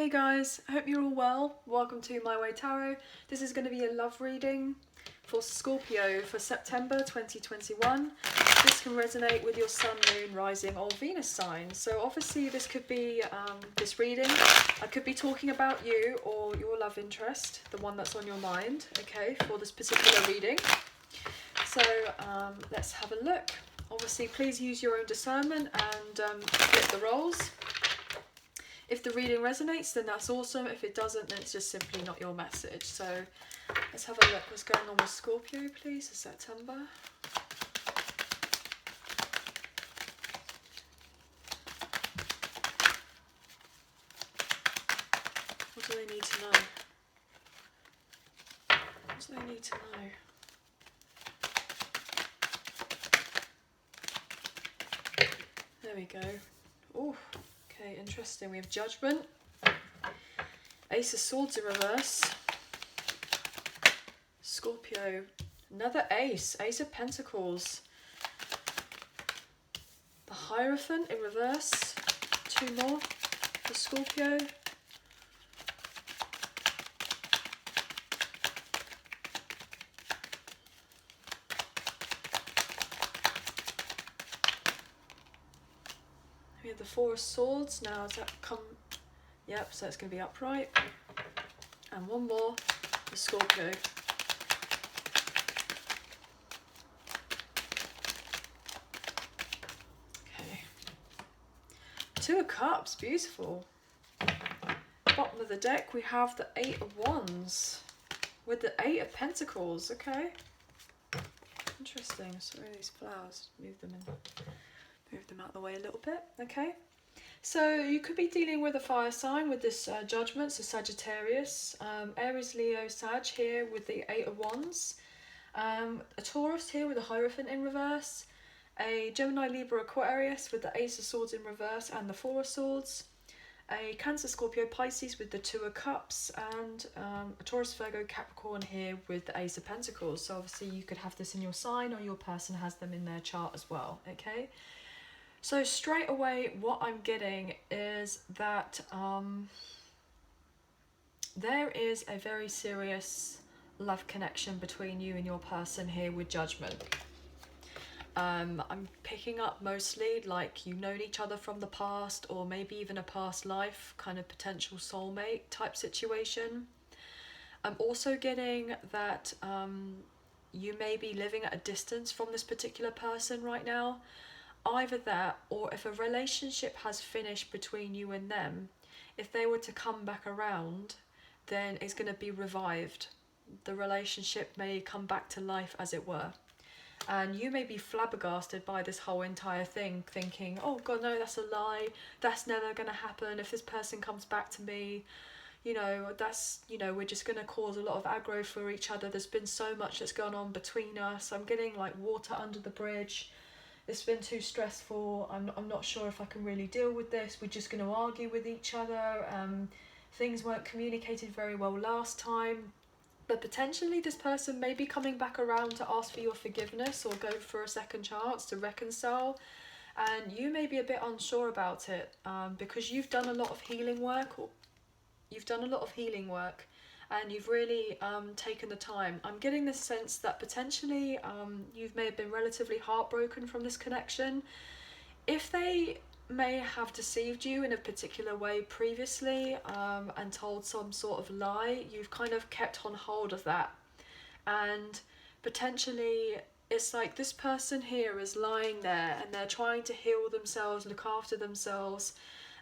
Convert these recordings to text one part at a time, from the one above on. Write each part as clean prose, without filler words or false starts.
Hey guys, I hope you're all well. Welcome to My Way Tarot. This is going to be a love reading for Scorpio for September 2021. This can resonate with your Sun, Moon, Rising or Venus sign. So obviously this could be, this reading, I could be talking about you or your love interest, the one that's on your mind, okay, for this particular reading. So let's have a look. Obviously please use your own discernment and flip the roles. If the reading resonates, then that's awesome. If it doesn't, then it's just simply not your message. So let's have a look. What's going on with Scorpio, please, for September? What do they need to know? What do they need to know? There we go. Oh, okay, interesting. We have Judgment. Ace of Swords in reverse. Scorpio. Another ace. Ace of Pentacles. The Hierophant in reverse. Two more for Scorpio. We have the Four of Swords. Now has that come? Yep, so it's going to be upright. And one more for Scorpio. Okay. Two of Cups, beautiful. Bottom of the deck we have the Eight of Wands with the Eight of Pentacles. Okay. Interesting. Sorry, these flowers. Move them out of the way a little bit. Okay. So you could be dealing with a fire sign with this Judgment, so Sagittarius, Aries, Leo, Sag here with the Eight of Wands, a Taurus here with the Hierophant in reverse, a Gemini, Libra, Aquarius with the Ace of Swords in reverse and the Four of Swords, a Cancer, Scorpio, Pisces with the Two of Cups, and a Taurus, Virgo, Capricorn here with the Ace of Pentacles. So obviously you could have this in your sign or your person has them in their chart as well, okay? So straight away what I'm getting is that there is a very serious love connection between you and your person here with Judgment. I'm picking up mostly like you've known each other from the past or maybe even a past life, kind of potential soulmate type situation. I'm also getting that you may be living at a distance from this particular person right now. Either that, or if a relationship has finished between you and them, if they were to come back around, then it's going to be revived. The relationship may come back to life, as it were. And you may be flabbergasted by this whole entire thing, thinking, oh God, no, that's a lie. That's never going to happen. If this person comes back to me, you know, that's, you know, we're just going to cause a lot of aggro for each other. There's been so much that's gone on between us. I'm getting like water under the bridge. It's been too stressful. I'm not sure if I can really deal with this. We're just going to argue with each other. Things weren't communicated very well last time. But potentially this person may be coming back around to ask for your forgiveness or go for a second chance to reconcile. And you may be a bit unsure about it because you've done a lot of healing work. And you've really taken the time. I'm getting the sense that potentially you may have been relatively heartbroken from this connection. If they may have deceived you in a particular way previously and told some sort of lie, you've kind of kept on hold of that. And potentially it's like this person here is lying there and they're trying to heal themselves, look after themselves.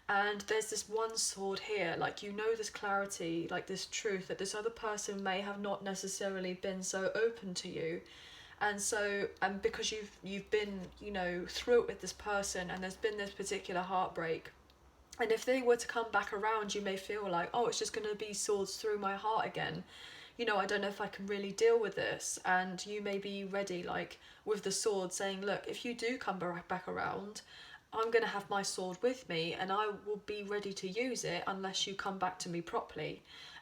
And there's this one sword here, like you know this clarity, like this truth that this other person may have not necessarily been so open to you. And so, and because you've been, you know, through it with this person and there's been this particular heartbreak. And if they were to come back around, you may feel like, oh, it's just going to be swords through my heart again. You know, I don't know if I can really deal with this. And you may be ready, like with the sword saying, look, if you do come back around, I'm going to have my sword with me and I will be ready to use it unless you come back to me properly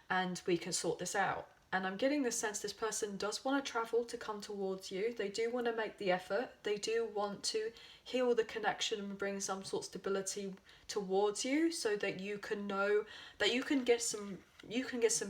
and we can sort this out. And I'm getting the sense this person does want to travel to come towards you. They do want to make the effort. They do want to heal the connection and bring some sort of stability towards you, so that you can know that you can get some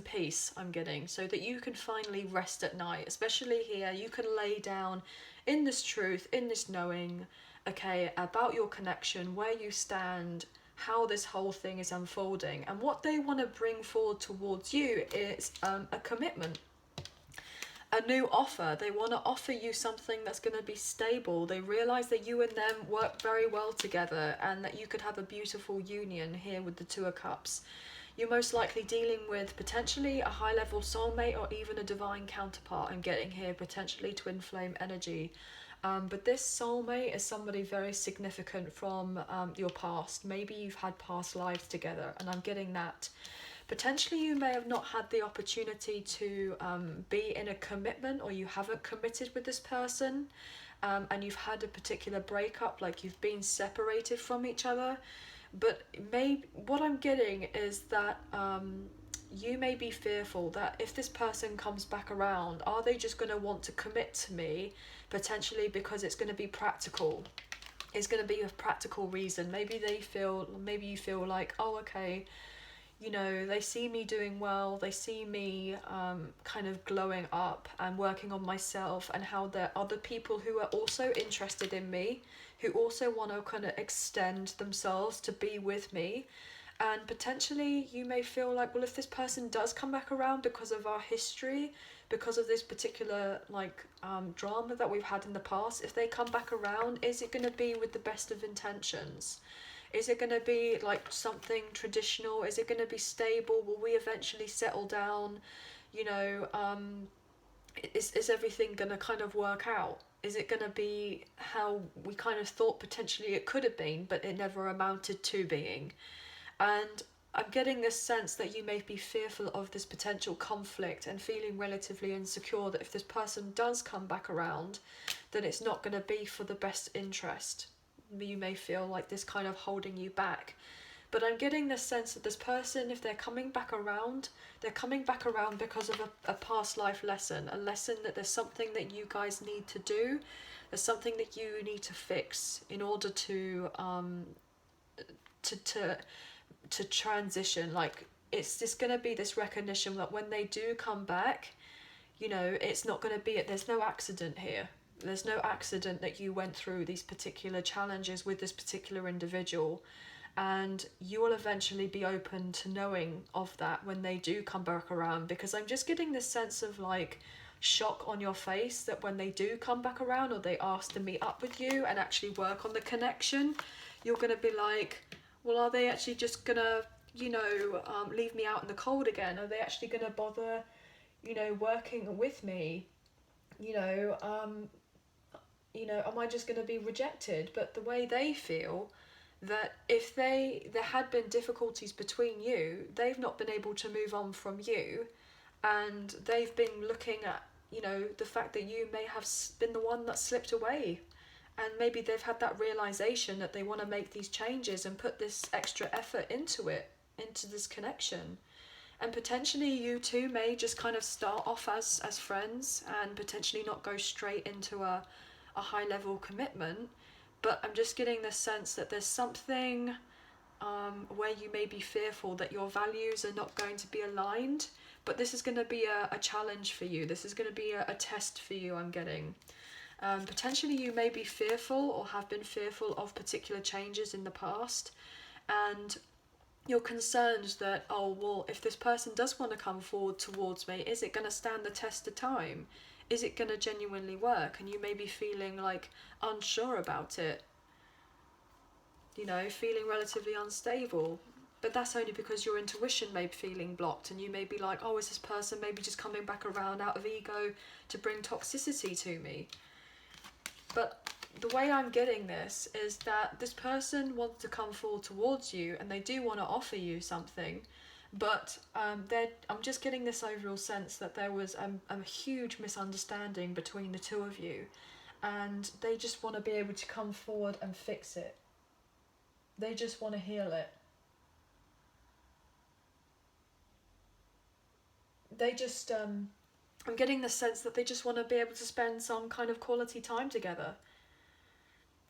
peace, I'm getting, so that you can finally rest at night. Especially here, you can lay down in this truth, in this knowing, okay, about your connection, where you stand, how this whole thing is unfolding. And what they want to bring forward towards you is a commitment, a new offer. They want to offer you something that's going to be stable. They realize that you and them work very well together, and that you could have a beautiful union here with the Two of Cups. You're most likely dealing with potentially a high level soulmate, or even a divine counterpart. I'm getting here, potentially twin flame energy. But this soulmate is somebody very significant from your past. Maybe you've had past lives together, and I'm getting that. Potentially you may have not had the opportunity to be in a commitment, or you haven't committed with this person, and you've had a particular breakup, like you've been separated from each other. But maybe what I'm getting is that you may be fearful that if this person comes back around, are they just going to want to commit to me, potentially because it's going to be practical. It's going to be a practical reason. Maybe you feel like, oh, okay, you know, they see me doing well, they see me kind of glowing up and working on myself, and how there are other people who are also interested in me, who also want to kind of extend themselves to be with me. And potentially you may feel like, well, if this person does come back around because of our history, because of this particular drama that we've had in the past, if they come back around, is it going to be with the best of intentions? Is it going to be like something traditional? Is it going to be stable? Will we eventually settle down? You know, is everything going to kind of work out? Is it going to be how we kind of thought potentially it could have been, but it never amounted to being? And I'm getting this sense that you may be fearful of this potential conflict, and feeling relatively insecure that if this person does come back around, then it's not going to be for the best interest. You may feel like this kind of holding you back. But I'm getting this sense that this person, if they're coming back around, they're coming back around because of a past life lesson, a lesson that there's something that you guys need to do, there's something that you need to fix in order to transition. Like, it's just going to be this recognition that when they do come back, you know, it's not going to be, there's no accident here. There's no accident that you went through these particular challenges with this particular individual, and you will eventually be open to knowing of that when they do come back around. Because I'm just getting this sense of like shock on your face that when they do come back around, or they ask to meet up with you and actually work on the connection, you're going to be like, well, are they actually just gonna, you know, leave me out in the cold again? Are they actually gonna bother, you know, working with me? You know, am I just gonna be rejected? But the way they feel, that if there had been difficulties between you, they've not been able to move on from you, and they've been looking at, you know, the fact that you may have been the one that slipped away. And maybe they've had that realization that they want to make these changes and put this extra effort into this connection. And potentially you two may just kind of start off as friends, and potentially not go straight into a high level commitment. But I'm just getting the sense that there's something where you may be fearful that your values are not going to be aligned. But this is going to be a challenge for you. This is going to be a test for you, I'm getting. Potentially you may be fearful, or have been fearful of particular changes in the past, and you're concerned that, oh, well, if this person does want to come forward towards me, is it going to stand the test of time? Is it going to genuinely work? And you may be feeling like unsure about it, you know, feeling relatively unstable. But that's only because your intuition may be feeling blocked, and you may be like, oh, is this person maybe just coming back around out of ego to bring toxicity to me? But the way I'm getting this is that this person wants to come forward towards you, and they do want to offer you something, but I'm just getting this overall sense that there was a huge misunderstanding between the two of you, and they just want to be able to come forward and fix it. They just want to heal it. They just I'm getting the sense that they just want to be able to spend some kind of quality time together.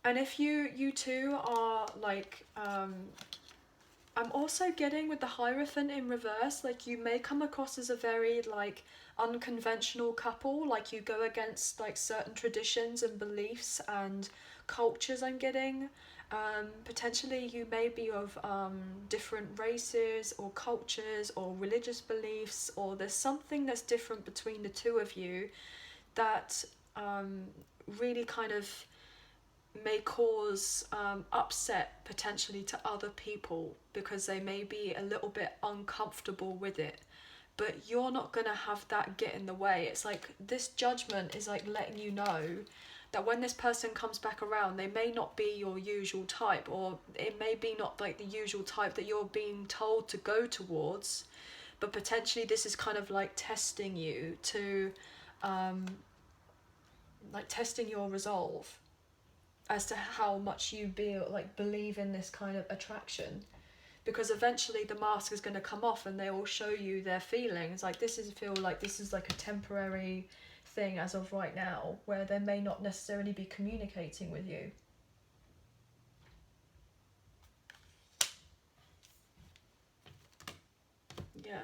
And if you two are like, I'm also getting with the Hierophant in reverse, like you may come across as a very like unconventional couple, like you go against like certain traditions and beliefs and cultures. I'm getting potentially you may be of different races or cultures or religious beliefs, or there's something that's different between the two of you that really kind of may cause upset potentially to other people because they may be a little bit uncomfortable with it, but you're not going to have that get in the way. It's like this judgment is like letting you know that when this person comes back around, they may not be your usual type, or it may be not like the usual type that you're being told to go towards, but potentially this is kind of like testing you to like testing your resolve as to how much you believe in this kind of attraction, because eventually the mask is going to come off and they will show you their feelings. Like this is like a temporary thing as of right now, where they may not necessarily be communicating with you. Yeah,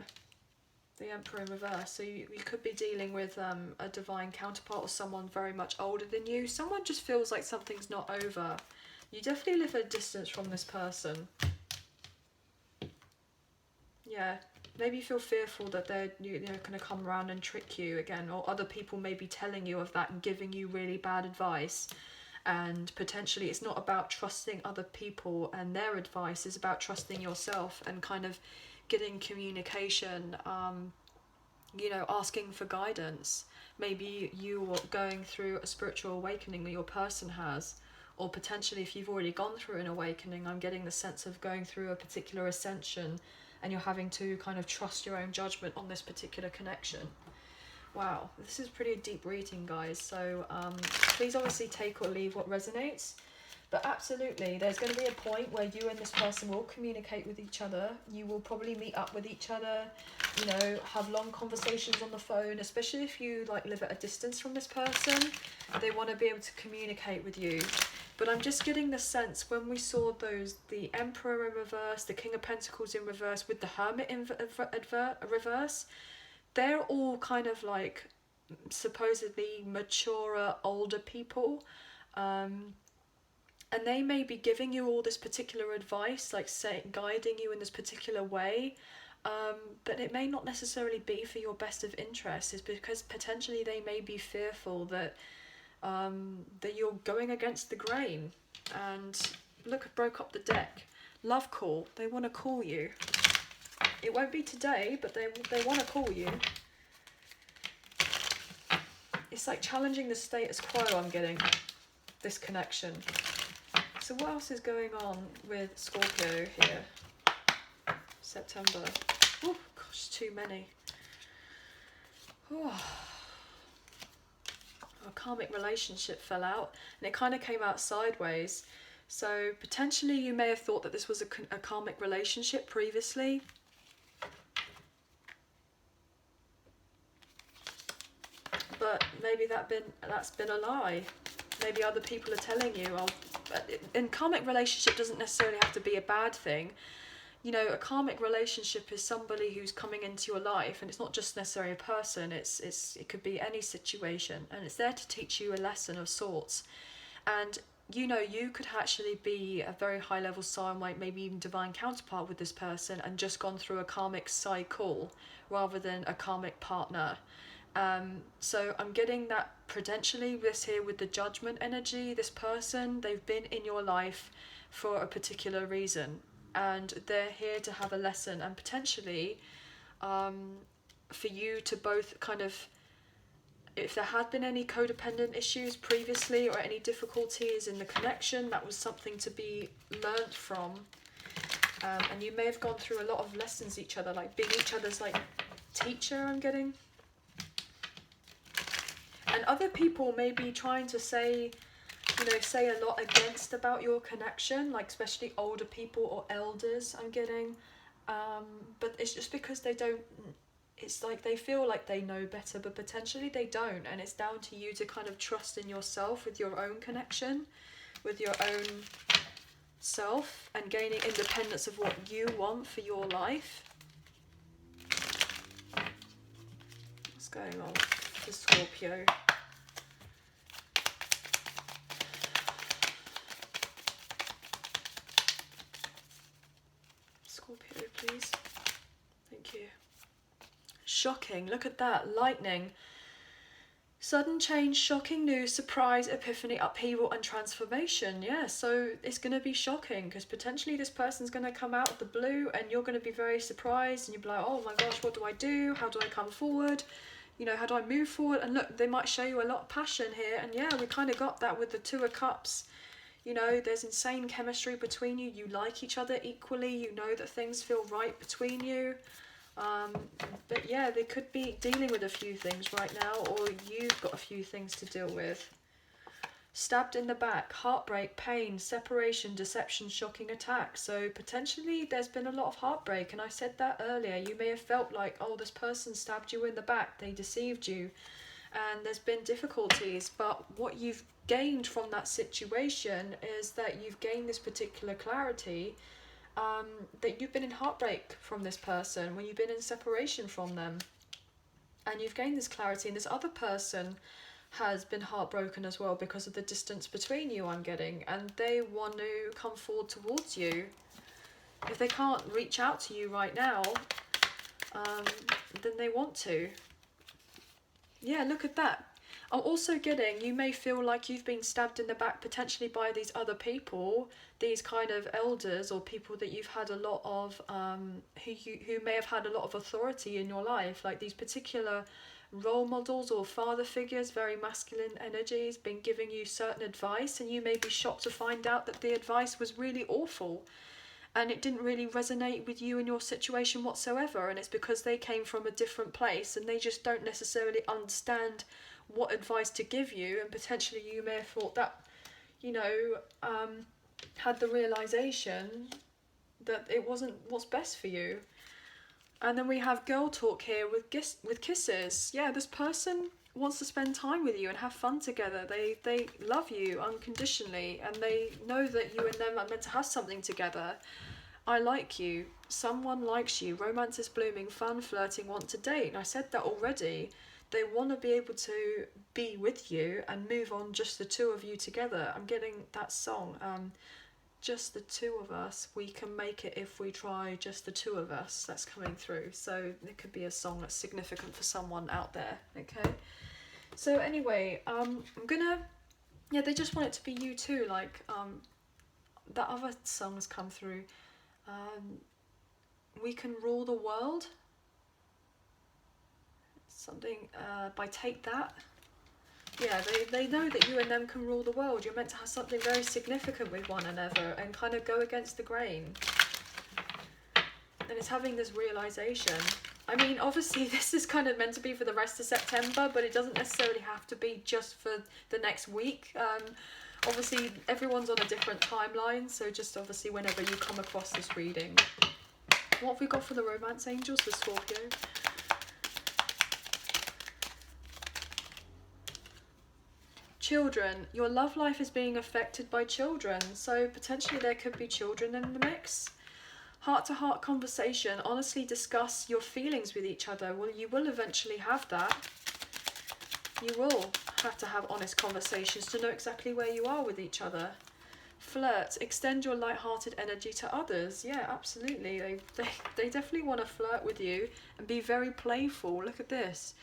the Emperor in reverse. So you could be dealing with a divine counterpart or someone very much older than you. Someone just feels like something's not over. You definitely live at a distance from this person. Yeah, maybe you feel fearful that they're going to come around and trick you again, or other people may be telling you of that and giving you really bad advice. And potentially it's not about trusting other people and their advice, it's about trusting yourself and kind of getting communication, asking for guidance. Maybe you are going through a spiritual awakening that your person has, or potentially if you've already gone through an awakening, I'm getting the sense of going through a particular ascension and you're having to kind of trust your own judgment on this particular connection. Wow, this is pretty deep reading, guys. So please obviously take or leave what resonates. But absolutely, there's going to be a point where you and this person will communicate with each other. You will probably meet up with each other, have long conversations on the phone, especially if you live at a distance from this person. They want to be able to communicate with you. But I'm just getting the sense when we saw the Emperor in reverse, the King of Pentacles in reverse, with the Hermit in reverse, they're all kind of like supposedly maturer, older people. And they may be giving you all this particular advice, guiding you in this particular way, but it may not necessarily be for your best of interest. It's because potentially they may be fearful that you're going against the grain. And look, I broke up the deck. Love call. They want to call you. It won't be today, but they want to call you. It's like challenging the status quo. I'm getting this connection. So what else is going on with Scorpio here? September. Oh gosh, too many. Oh. A karmic relationship fell out, and it kind of came out sideways. So potentially you may have thought that this was a karmic relationship previously. But maybe that's been a lie. Maybe other people are telling you, and karmic relationship doesn't necessarily have to be a bad thing. A karmic relationship is somebody who's coming into your life, and it's not just necessarily a person, it could be any situation, and it's there to teach you a lesson of sorts. And you could actually be a very high level soulmate, maybe even divine counterpart with this person, and just gone through a karmic cycle rather than a karmic partner. So I'm getting that potentially this here with the judgment energy, this person, they've been in your life for a particular reason, and they're here to have a lesson, and potentially for you to both kind of, if there had been any codependent issues previously or any difficulties in the connection, that was something to be learnt from. And you may have gone through a lot of lessons each other, like being each other's teacher, I'm getting. And other people may be trying to say a lot against about your connection, especially older people or elders, I'm getting. But it's just because they don't, it's like they feel like they know better, but potentially they don't, and it's down to you to kind of trust in yourself with your own connection, with your own self, and gaining independence of what you want for your life. What's going on with the Scorpio? Scorpio, please. Thank you. Shocking, look at that, lightning. Sudden change, shocking news, surprise, epiphany, upheaval and transformation. Yeah, so it's going to be shocking because potentially this person's going to come out of the blue and you're going to be very surprised and you'll be like, oh my gosh, what do I do? How do I come forward? You know, how do I move forward? And look, they might show you a lot of passion here. And yeah, we kind of got that with the Two of Cups. You know, there's insane chemistry between you. You like each other equally. You know that things feel right between you. But yeah, they could be dealing with a few things right now, or you've got a few things to deal with. Stabbed in the back, heartbreak, pain, separation, deception, shocking attack. So potentially there's been a lot of heartbreak, and I said that earlier. You may have felt like, oh, this person stabbed you in the back, they deceived you, and there's been difficulties. But what you've gained from that situation is that you've gained this particular clarity, that you've been in heartbreak from this person, when you've been in separation from them, and you've gained this clarity, and this other person has been heartbroken as well because of the distance between you, I'm getting, and they want to come forward towards you. If they can't reach out to you right now, then they want to. Yeah, look at that. I'm also getting, you may feel like you've been stabbed in the back potentially by these other people, these kind of elders or people that you've had a lot of, who may have had a lot of authority in your life, like these particular role models or father figures, very masculine energies, been giving you certain advice, and you may be shocked to find out that the advice was really awful and it didn't really resonate with you and your situation whatsoever, and it's because they came from a different place and they just don't necessarily understand what advice to give you, and potentially you may have thought that, you know, had the realization that it wasn't what's best for you. And then we have girl talk here with kisses. Yeah, this person wants to spend time with you and have fun together. They love you unconditionally, and they know that you and them are meant to have something together. I like you. Someone likes you. Romance is blooming. Fun, flirting, want to date. And I said that already. They want to be able to be with you and move on, just the two of you together. I'm getting that song, just the two of us, we can make it if we try, just the two of us, that's coming through. So it could be a song that's significant for someone out there, okay? So anyway, I'm gonna, yeah, they just want it to be you too, like, that other song has come through, we can rule the world, something by Take That. Yeah, they know that you and them can rule the world. You're meant to have something very significant with one another and kind of go against the grain. And it's having this realization. I mean, obviously this is kind of meant to be for the rest of September, but it doesn't necessarily have to be just for the next week. Obviously everyone's on a different timeline, so just obviously whenever you come across this reading. What have we got for the romance angels for Scorpio? Children, your love life is being affected by children, so potentially there could be children in the mix. Heart-to-heart conversation, honestly discuss your feelings with each other. Well, you will eventually have that. You will have to have honest conversations to know exactly where you are with each other. Flirt, extend your light-hearted energy to others. Yeah, absolutely. They definitely want to flirt with you and be very playful. Look at this.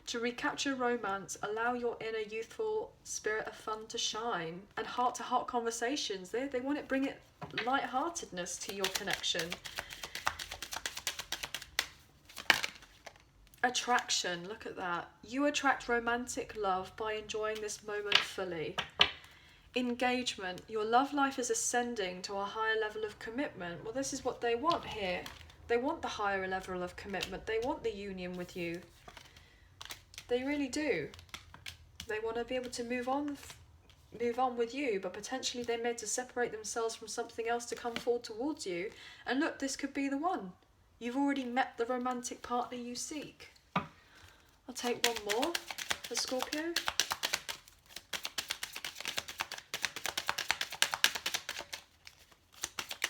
To recapture romance, allow your inner youthful spirit of fun to shine. And heart-to-heart conversations, they want it, bring it light-heartedness to your connection. Attraction, look at that. You attract romantic love by enjoying this moment fully. Engagement, your love life is ascending to a higher level of commitment. Well, this is what they want here. They want the higher level of commitment. They want the union with you. They really do. They want to be able to move on with you, but potentially they may to separate themselves from something else to come forward towards you. And look, this could be the one. You've already met the romantic partner you seek. I'll take one more for Scorpio.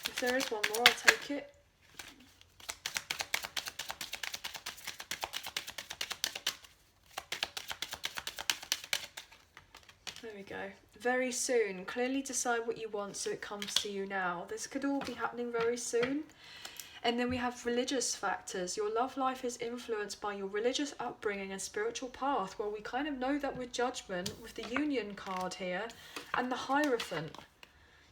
If there is one more, I'll take it. There we go. Very soon. Clearly decide what you want so it comes to you now. This could all be happening very soon. And then we have religious factors. Your love life is influenced by your religious upbringing and spiritual path. Well, we kind of know that with Judgment, with the Union card here, and the Hierophant.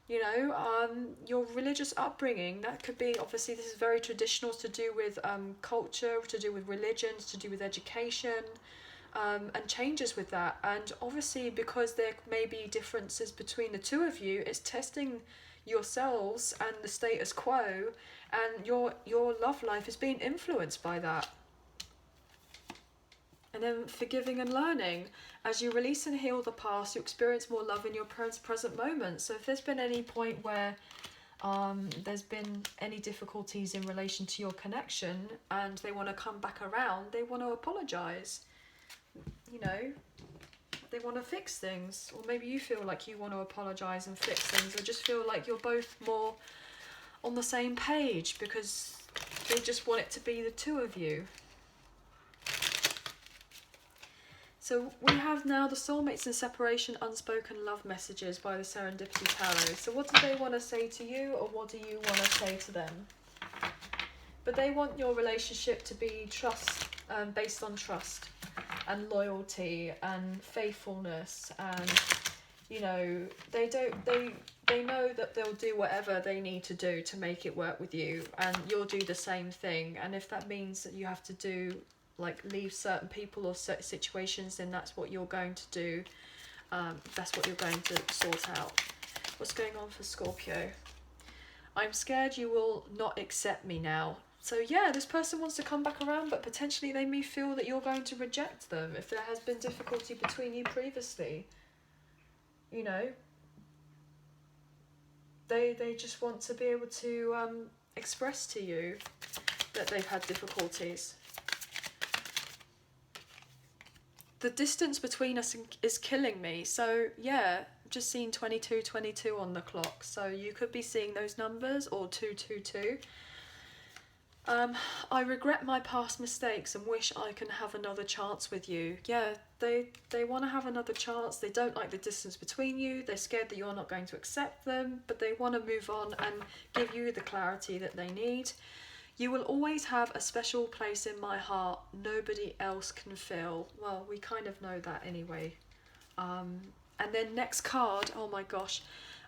You know, your religious upbringing, that could be, obviously this is very traditional, to do with culture, to do with religions, to do with education, and changes with that. And obviously because there may be differences between the two of you, it's testing yourselves and the status quo, and your love life is being influenced by that. And then forgiving and learning. As you release and heal the past, you experience more love in your present moment. So if there's been any point where there's been any difficulties in relation to your connection and they want to come back around, they want to apologise. You know, they want to fix things. Or maybe you feel like you want to apologise and fix things. I just feel like you're both more on the same page because they just want it to be the two of you. So we have now the Soulmates in Separation Unspoken Love Messages by the Serendipity Tarot. So what do they want to say to you, or what do you want to say to them? But they want your relationship to be trust, based on trust and loyalty and faithfulness, and you know, they know that they'll do whatever they need to do to make it work with you, and you'll do the same thing. And if that means that you have to do, like, leave certain people or certain situations, then that's what you're going to do. That's what you're going to sort out. What's going on for Scorpio? I'm scared you will not accept me now. So yeah, this person wants to come back around, but potentially they may feel that you're going to reject them if there has been difficulty between you previously. You know, they just want to be able to express to you that they've had difficulties. The distance between us is killing me. So yeah, just seen 2222 on the clock. So you could be seeing those numbers, or 222. I regret my past mistakes and wish I can have another chance with you. Yeah, they want to have another chance. They don't like the distance between you. They're scared that you're not going to accept them, but they want to move on and give you the clarity that they need. You will always have a special place in my heart nobody else can fill. Well, we kind of know that anyway. And then next card, oh my gosh.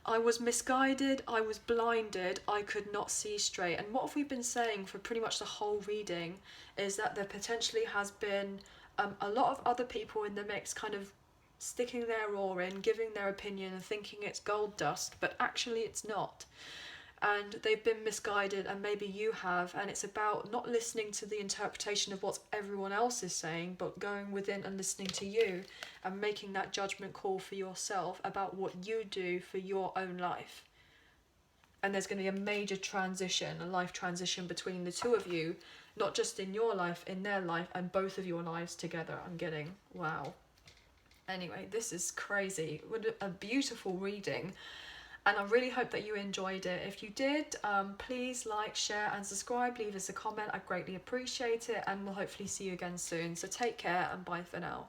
I was misguided, I was blinded, I could not see straight. And what have we been saying for pretty much the whole reading is that there potentially has been a lot of other people in the mix kind of sticking their oar in, giving their opinion and thinking it's gold dust, but actually it's not. And they've been misguided, and maybe you have, and it's about not listening to the interpretation of what everyone else is saying, but going within and listening to you and making that judgment call for yourself about what you do for your own life. And there's going to be a major transition, a life transition between the two of you, not just in your life, in their life, and both of your lives together. I'm getting, wow. Anyway, this is crazy. What a beautiful reading. And I really hope that you enjoyed it. If you did, please like, share and subscribe. Leave us a comment. I greatly appreciate it. And we'll hopefully see you again soon. So take care and bye for now.